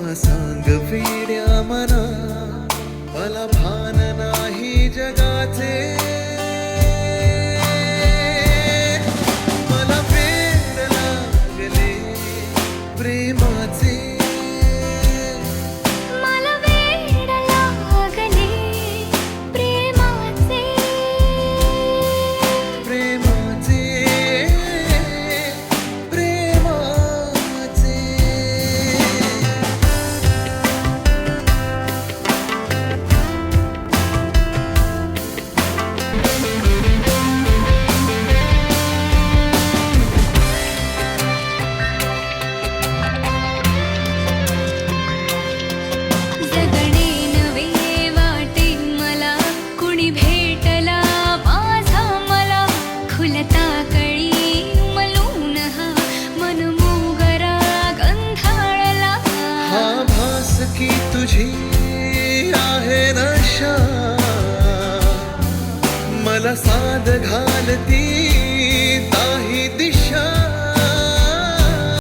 सांग वेड्या मना, मला भान नाही जगाचे. मला वेड लागले प्रेमाचे. मला वेड लागले प्रेमाचे. प्रेमाचे प्रेमाचे. जगणे नवे वाटे मला, कुणी भेटला माझा मला. खुलता कळी मलून हा मन मोगरा गंधाळला. हा भास की तुझी आहे नशा, मला साद घालती